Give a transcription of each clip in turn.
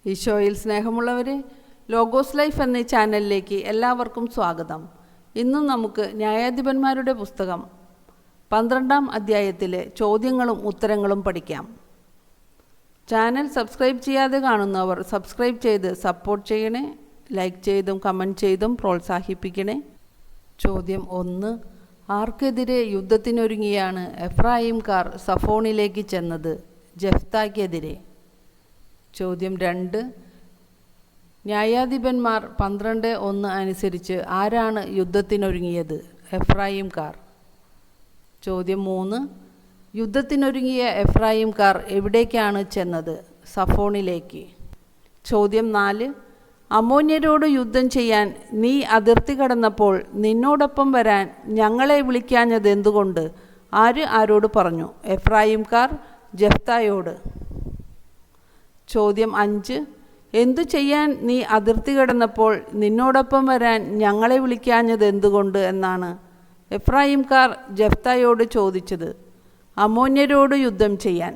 ഈശോയിൽ സ്നേഹമുള്ളവരെ, logos life എന്ന ചാനലിലേക്ക് എല്ലാവർക്കും സ്വാഗതം. ഇന്നും നമുക്ക് ന്യായാധിപന്മാരുടെ പുസ്തകം 12-ാം അധ്യായത്തിലെ ചോദ്യങ്ങളും ഉത്തരങ്ങളും പഠിക്കാം. ചാനൽ സബ്സ്ക്രൈബ് ചെയ്യാതെ കാണുന്നവർ സബ്സ്ക്രൈബ് ചെയ്ത് സപ്പോർട്ട് ചെയ്യണേ. ലൈക്ക് ചെയ്തും കമൻറ്റ് ചെയ്തും പ്രോത്സാഹിപ്പിക്കണേ. ചോദ്യം 1. ആർക്കെതിരെ യുദ്ധത്തിനൊരുങ്ങിയാണ് എഫ്രായിംകാർ സഫോണിലേക്ക് ചെന്നത്? ജെഫ്തായ്ക്കെതിരെ. ചോദ്യം 2. ന്യായാധിപന്മാർ 12:1 അനുസരിച്ച് ആരാണ് യുദ്ധത്തിനൊരുങ്ങിയത്? എഫ്രായിംകാർ. ചോദ്യം 3. യുദ്ധത്തിനൊരുങ്ങിയ എഫ്രായിംകാർ എവിടേക്കാണ് ചെന്നത്? സഫോണിലേക്ക്. ചോദ്യം 4. അമ്മോന്യരോട് യുദ്ധം ചെയ്യാൻ നീ അതിർത്തി കടന്നപ്പോൾ നിന്നോടൊപ്പം വരാൻ ഞങ്ങളെ വിളിക്കാഞ്ഞതെന്തുകൊണ്ട്? ആര് ആരോട് പറഞ്ഞു? എഫ്രായിംകാർ ജെഫ്തായോട്. ചോദ്യം 5. എന്തു ചെയ്യാൻ നീ അതിർത്തി കടന്നപ്പോൾ നിന്നോടൊപ്പം വരാൻ ഞങ്ങളെ വിളിക്കാഞ്ഞതെന്തുകൊണ്ട് എന്നാണ് എഫ്രായിംകാർ ജെഫ്തായോട് ചോദിച്ചത്? അമ്മോന്യരോട് യുദ്ധം ചെയ്യാൻ.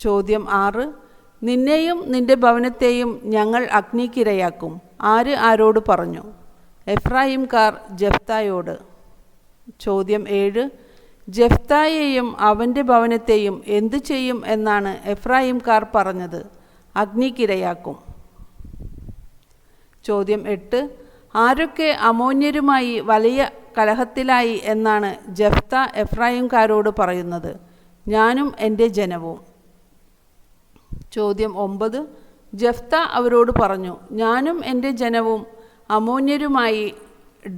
ചോദ്യം 6. നിന്നെയും നിന്റെ ഭവനത്തെയും ഞങ്ങൾ അഗ്നിക്കിരയാക്കും. ആര് ആരോട് പറഞ്ഞു? എഫ്രായിംകാർ ജെഫ്തായോട്. ചോദ്യം 7. ജെഫ്തായെയും അവൻ്റെ ഭവനത്തെയും എന്തു ചെയ്യും എന്നാണ് എഫ്രായിംകാർ പറഞ്ഞത്? അഗ്നിക്കിരയാക്കും. ചോദ്യം 8. ആരൊക്കെ അമ്മോന്യരുമായി വലിയ കലഹത്തിലായി എന്നാണ് ജെഫ്ത എഫ്രായിംകാരോട് പറയുന്നത്? ഞാനും എൻ്റെ ജനവും. ചോദ്യം 9. ജെഫ്ത അവരോട് പറഞ്ഞു, ഞാനും എൻ്റെ ജനവും അമ്മോന്യരുമായി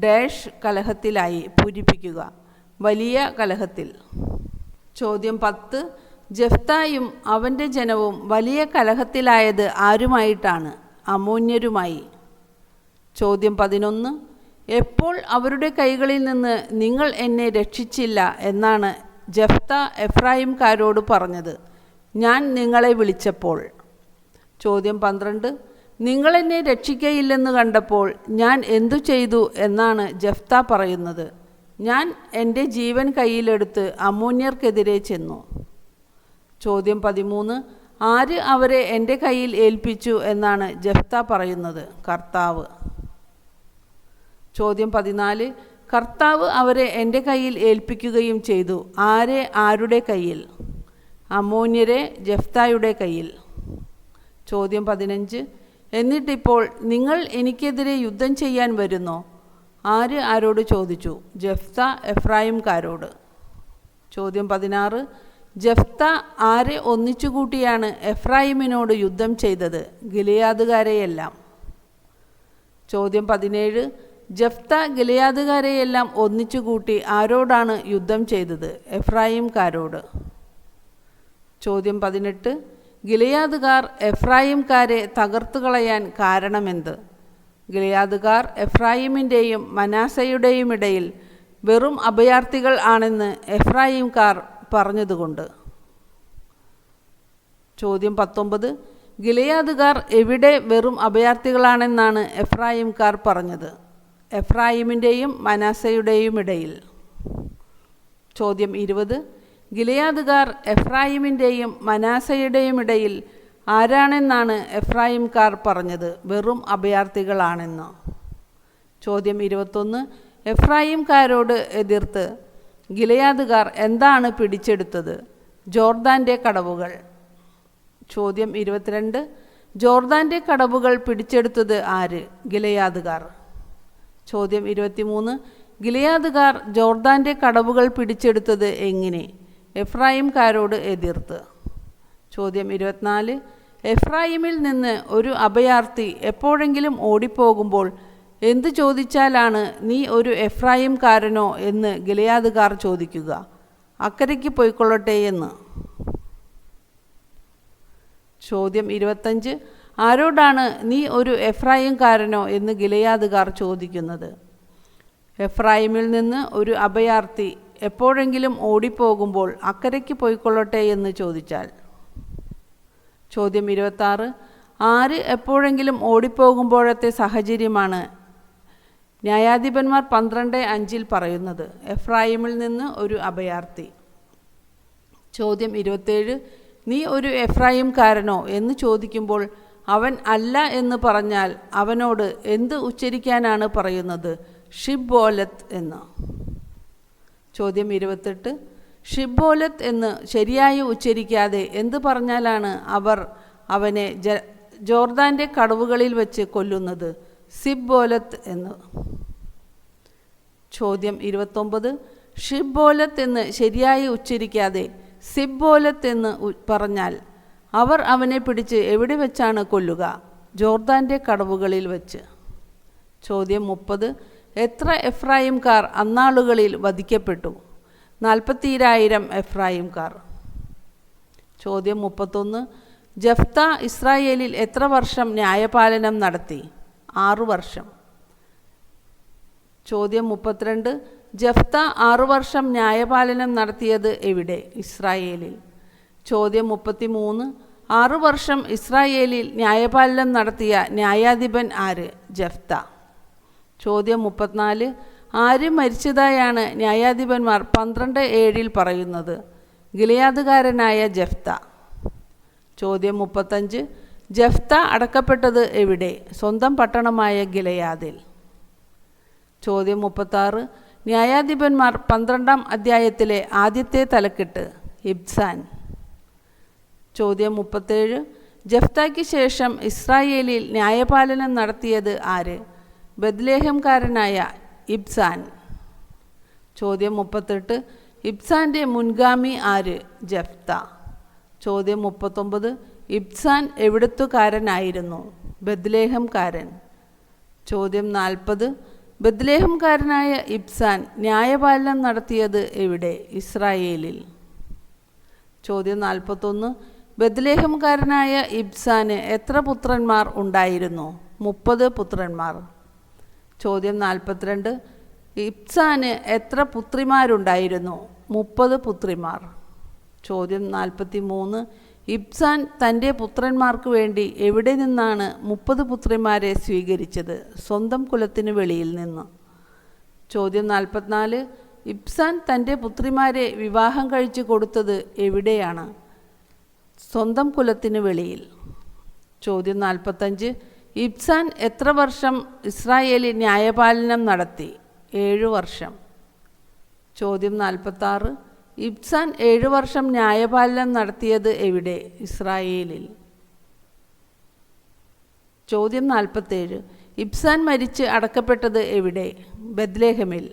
ഡാഷ് കലഹത്തിലായി. പൂരിപ്പിക്കുക. വലിയ കലഹത്തിൽ. ചോദ്യം 10. ജെഫ്തായും അവൻ്റെ ജനവും വലിയ കലഹത്തിലായത് ആരുമായിട്ടാണ്? അമ്മോന്യരുമായി. ചോദ്യം 11. എപ്പോൾ അവരുടെ കൈകളിൽ നിന്ന് നിങ്ങൾ എന്നെ രക്ഷിച്ചില്ല എന്നാണ് ജെഫ്ത എഫ്രായിംകാരോട് പറഞ്ഞത്? ഞാൻ നിങ്ങളെ വിളിച്ചപ്പോൾ. ചോദ്യം 12. നിങ്ങളെന്നെ രക്ഷിക്കയില്ലെന്ന് കണ്ടപ്പോൾ ഞാൻ എന്തു ചെയ്തു എന്നാണ് ജെഫ്ത പറയുന്നത്? ഞാൻ എൻ്റെ ജീവൻ കയ്യിലെടുത്ത് അമ്മോന്യർക്കെതിരെ ചെന്നു. ചോദ്യം 13. ആര് അവരെ എൻ്റെ കയ്യിൽ ഏൽപ്പിച്ചു എന്നാണ് ജെഫ്ത പറയുന്നത്? കർത്താവ്. ചോദ്യം 14. കർത്താവ് അവരെ എൻ്റെ കയ്യിൽ ഏൽപ്പിക്കുകയും ചെയ്തു. ആരെ? ആരുടെ കയ്യിൽ? അമ്മോന്യരെ ജെഫ്തായുടെ കയ്യിൽ. ചോദ്യം 15. എന്നിട്ടിപ്പോൾ നിങ്ങൾ എനിക്കെതിരെ യുദ്ധം ചെയ്യാൻ വരുന്നോ? ആര് ആരോട് ചോദിച്ചു? ജെഫ്ത എഫ്രായിംകാരോട്. ചോദ്യം 16. ജെഫ്ത ആരെ ഒന്നിച്ചുകൂട്ടിയാണ് എഫ്രായിമിനോട് യുദ്ധം ചെയ്തത്? ഗിലെയാദുകാരെയെല്ലാം. ചോദ്യം 17. ജെഫ്ത ഗിലെയാദുകാരെയെല്ലാം ഒന്നിച്ചുകൂട്ടി ആരോടാണ് യുദ്ധം ചെയ്തത്? എഫ്രായിംകാരോട്. ചോദ്യം 18. ഗിലെയാദുകാർ എഫ്രായിംകാരെ തകർത്തു കളയാൻ കാരണമെന്ത്? ഗിലെയാദുകാർ എഫ്രായിമിൻ്റെയും മനാസയുടെയും ഇടയിൽ വെറും അഭയാർത്ഥികൾ ആണെന്ന് എഫ്രായിംകാർ പറഞ്ഞതുകൊണ്ട്. ചോദ്യം 19. ഗിലെയാദുകാർ എവിടെ വെറും അഭയാർത്ഥികളാണെന്നാണ് എഫ്രായിംകാർ പറഞ്ഞത്? എഫ്രായിമിൻ്റെയും മനാസയുടെയും ഇടയിൽ. ചോദ്യം 20. ഗിലെയാദുകാർ എഫ്രായിമിൻ്റെയും മനാസയുടെയും ഇടയിൽ ആരാണെന്നാണ് എഫ്രായിംകാർ പറഞ്ഞത്? വെറും അഭയാർത്ഥികളാണെന്ന്. ചോദ്യം 21. എഫ്രായിംകാരോട് എതിർത്ത് ഗിലെയാദുകാർ എന്താണ് പിടിച്ചെടുത്തത്? ജോർദാൻ്റെ കടവുകൾ. ചോദ്യം 22. ജോർദാൻ്റെ കടവുകൾ പിടിച്ചെടുത്തത് ആര്? ഗിലെയാദുകാർ. ചോദ്യം 23. ഗിലെയാദുകാർ ജോർദാൻ്റെ കടവുകൾ പിടിച്ചെടുത്തത് എങ്ങനെ? എഫ്രായിംകാരോട് എതിർത്ത്. ചോദ്യം 24. എഫ്രായിമിൽ നിന്ന് ഒരു അഭയാർത്ഥി എപ്പോഴെങ്കിലും ഓടിപ്പോകുമ്പോൾ എന്തു ചോദിച്ചാലാണ് നീ ഒരു എഫ്രായിംകാരനോ എന്ന് ഗിലെയാദുകാർ ചോദിക്കുക? അക്കരയ്ക്ക് പോയിക്കൊള്ളട്ടെ എന്ന്. ചോദ്യം 25. ആരോടാണ് നീ ഒരു എഫ്രായിംകാരനോ എന്ന് ഗിലെയാദുകാർ ചോദിക്കുന്നത്? എഫ്രായിമിൽ നിന്ന് ഒരു അഭയാർത്ഥി എപ്പോഴെങ്കിലും ഓടിപ്പോകുമ്പോൾ അക്കരയ്ക്ക് പോയിക്കൊള്ളട്ടെ എന്ന് ചോദിച്ചാൽ. ചോദ്യം 26. ആര് എപ്പോഴെങ്കിലും ഓടിപ്പോകുമ്പോഴത്തെ സാഹചര്യമാണ് ന്യായാധിപന്മാർ 12:5 പറയുന്നത്? എഫ്രായിമിൽ നിന്ന് ഒരു അഭയാർത്ഥി. ചോദ്യം 27. നീ ഒരു എഫ്രായിംകാരനോ എന്ന് ചോദിക്കുമ്പോൾ അവൻ അല്ല എന്ന് പറഞ്ഞാൽ അവനോട് എന്ത് ഉച്ചരിക്കാനാണ് പറയുന്നത്? ഷിബ്ബോലത്ത് എന്ന്. ചോദ്യം 28. ഷിബ്ബോലത്ത് എന്ന് ശരിയായി ഉച്ചരിക്കാതെ എന്ത് പറഞ്ഞാലാണ് അവർ അവനെ ജോർദാൻ്റെ കടവുകളിൽ വെച്ച് കൊല്ലുന്നത്? സിബ്ബോലത്ത് എന്ന്. ചോദ്യം 29. ഷിബ്ബോലത്ത് എന്ന് ശരിയായി ഉച്ചരിക്കാതെ സിബ്ബോലത്ത് എന്ന് പറഞ്ഞാൽ അവർ അവനെ പിടിച്ച് എവിടെ വെച്ചാണ് കൊല്ലുക? ജോർദാൻ്റെ കടവുകളിൽ വെച്ച്. ചോദ്യം 30. എത്ര എഫ്രായിംകാർ അന്നാളുകളിൽ വധിക്കപ്പെട്ടു? 40,000 എഫ്രായിംകാർ. ചോദ്യം 31. ജഫ്ത ഇസ്രായേലിൽ എത്ര വർഷം ന്യായപാലനം നടത്തി? 6 വർഷം. ചോദ്യം 32. ജഫ്ത 6 വർഷം ന്യായപാലനം നടത്തിയത് എവിടെ? ഇസ്രായേലിൽ. ചോദ്യം 33. 6 വർഷം ഇസ്രായേലിൽ ന്യായപാലനം നടത്തിയ ന്യായാധിപൻ ആര്? ജഫ്ത. ചോദ്യം 34. ആര് മരിച്ചതായാണ് ന്യായാധിപന്മാർ 12:7 പറയുന്നത്? ഗിലെയാദുകാരനായ ജഫ്ത. ചോദ്യം 35. ജഫ്ത അടക്കപ്പെട്ടത് എവിടെ? സ്വന്തം പട്ടണമായ ഗിലെയാദിൽ. ചോദ്യം 36. ന്യായാധിപന്മാർ 12-ാം അധ്യായത്തിലെ ആദ്യത്തെ തലക്കെട്ട്? ഇബ്സാൻ. ചോദ്യം 37. ജഫ്തയ്ക്ക് ശേഷം ഇസ്രായേലിൽ ന്യായപാലനം നടത്തിയത് ആര്? ബത്ലേഹംകാരനായ ഇബ്സാൻ. ചോദ്യം 38. ഇബ്സാൻ്റെ മുൻഗാമി ആര്? ജഫ്ത. ചോദ്യം 39. ഇബ്സാൻ എവിടത്തുകാരനായിരുന്നു? ബത്ലേഹംകാരൻ. ചോദ്യം 40. ബത്ലേഹംകാരനായ ഇബ്സാൻ ന്യായപാലനം നടത്തിയത് എവിടെ? ഇസ്രായേലിൽ. ചോദ്യം 41. ബത്ലേഹംകാരനായ ഇബ്സാന് എത്ര പുത്രന്മാർ ഉണ്ടായിരുന്നു? 30 പുത്രന്മാർ. ചോദ്യം 42. ഇബ്സാന് എത്ര പുത്രിമാരുണ്ടായിരുന്നു? 30 പുത്രിമാർ. ചോദ്യം 43. ഇബ്സാൻ തൻ്റെ പുത്രന്മാർക്ക് വേണ്ടി എവിടെ നിന്നാണ് 30 പുത്രിമാരെ സ്വീകരിച്ചത്? സ്വന്തം കുലത്തിന് വെളിയിൽ നിന്ന്. ചോദ്യം 44. ഇബ്സാൻ തൻ്റെ പുത്രിമാരെ വിവാഹം കഴിച്ചു കൊടുത്തത് എവിടെയാണ്? സ്വന്തം കുലത്തിന് വെളിയിൽ. ചോദ്യം 45. ഇബ്സാൻ എത്ര വർഷം ഇസ്രായേലിൽ ന്യായപാലനം നടത്തി? 7 വർഷം. ചോദ്യം 46. ഇബ്സാൻ 7 വർഷം ന്യായപാലനം നടത്തിയത് എവിടെ? ഇസ്രായേലിൽ. ചോദ്യം 47. ഇബ്സാൻ മരിച്ച് അടക്കപ്പെട്ടത് എവിടെ? ബത്ലേഹമിൽ.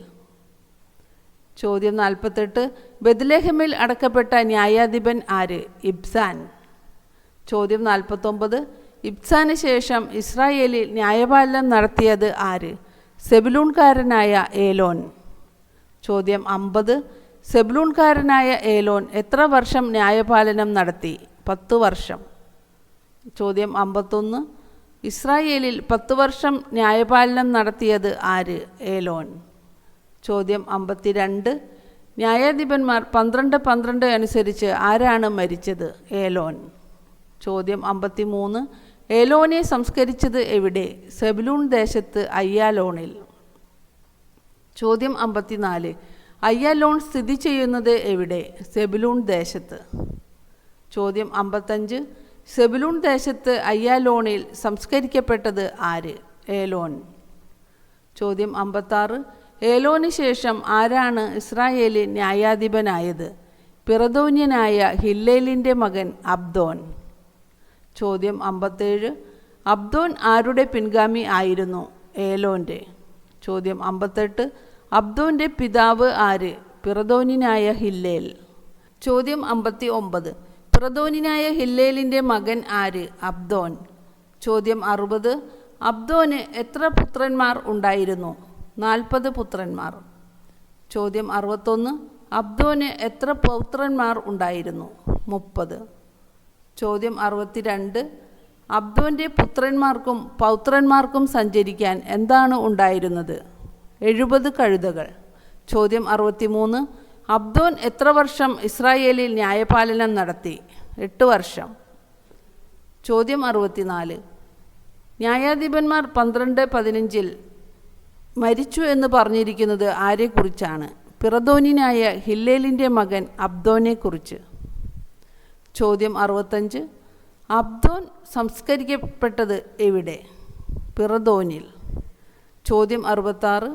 ചോദ്യം 48. ബത്ലേഹമിൽ അടക്കപ്പെട്ട ന്യായാധിപൻ ആര്? ഇബ്സാൻ. ചോദ്യം 49. ഇബ്സാന് ശേഷം ഇസ്രായേലിൽ ന്യായപാലനം നടത്തിയത് ആര്? സെബുലൂൺകാരനായ ഏലോൻ. ചോദ്യം 50. സെബുലൂൺകാരനായ ഏലോൻ എത്ര വർഷം ന്യായപാലനം നടത്തി? 10 വർഷം. ചോദ്യം 51. ഇസ്രായേലിൽ 10 വർഷം ന്യായപാലനം നടത്തിയത് ആര്? ഏലോൻ. ചോദ്യം 52. ന്യായാധിപന്മാർ 12-12 അനുസരിച്ച് ആരാണ് മരിച്ചത്? ഏലോൻ. ചോദ്യം 53. ഏലോനെ സംസ്കരിച്ചത് എവിടെ? സെബുലൂൺ ദേശത്ത് അയ്യാലോണിൽ. ചോദ്യം 54. അയ്യാലോൺ സ്ഥിതി ചെയ്യുന്നത് എവിടെ? സെബുലൂൺ ദേശത്ത്. ചോദ്യം 55. സെബുലൂൺ ദേശത്ത് അയ്യാലോണിൽ സംസ്കരിക്കപ്പെട്ടത് ആര്? ഏലോൻ. ചോദ്യം 56. ഏലോന് ശേഷം ആരാണ് ഇസ്രായേലിൽ ന്യായാധിപനായത്? പിറതോന്യനായ ഹില്ലേലിൻ്റെ മകൻ അബ്ദോൻ. ചോദ്യം 57. അബ്ദോൻ ആരുടെ പിൻഗാമി ആയിരുന്നു? ഏലോൻ്റെ. ചോദ്യം 58. അബ്ദോൻ്റെ പിതാവ് ആര്? പിറതോന്യനായ ഹില്ലേൽ. ചോദ്യം 59. പിറതോന്യനായ ഹില്ലേലിൻ്റെ മകൻ ആര്? അബ്ദോൻ. ചോദ്യം 60. അബ്ദോന് എത്ര പുത്രന്മാർ ഉണ്ടായിരുന്നു? 40 പുത്രന്മാർ. ചോദ്യം 61. അബ്ദോന് എത്ര പൗത്രന്മാർ ഉണ്ടായിരുന്നു? 30. ചോദ്യം 62. അബ്ദോൻ്റെ പുത്രന്മാർക്കും പൗത്രന്മാർക്കും സഞ്ചരിക്കാൻ എന്താണ് ഉണ്ടായിരുന്നത്? 70 കഴുതകൾ. ചോദ്യം 63. അബ്ദോൻ എത്ര വർഷം ഇസ്രായേലിൽ ന്യായപാലനം നടത്തി? 8 വർഷം. ചോദ്യം 64. ന്യായാധിപന്മാർ 12:15 മരിച്ചു എന്ന് പറഞ്ഞിരിക്കുന്നത് ആരെക്കുറിച്ചാണ്? പിറതോന്യനായ ഹില്ലേലിൻ്റെ മകൻ അബ്ദോനെക്കുറിച്ച്. ചോദ്യം 65. അബ്ദോൻ സംസ്കരിക്കപ്പെട്ടത് എവിടെ? പിറദോനിൽ. ചോദ്യം 66.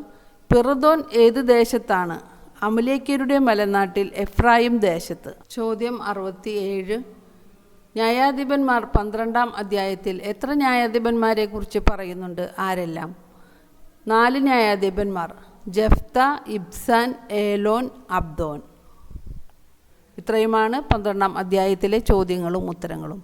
പിറദോൻ ഏത് ദേശത്താണ്? അമലേക്യരുടെ മലനാട്ടിൽ എഫ്രായിം ദേശത്ത്. ചോദ്യം 67. ന്യായാധിപന്മാർ 12-ാം അധ്യായത്തിൽ എത്ര ന്യായാധിപന്മാരെ കുറിച്ച് പറയുന്നുണ്ട്? ആരെല്ലാം? 4 ന്യായാധിപന്മാർ: ജഫ്ത, ഇബ്സാൻ, ഏലോൻ, അബ്ദോൻ. ഇത്രയുമാണ് 12-ാം അധ്യായത്തിലെ ചോദ്യങ്ങളും ഉത്തരങ്ങളും.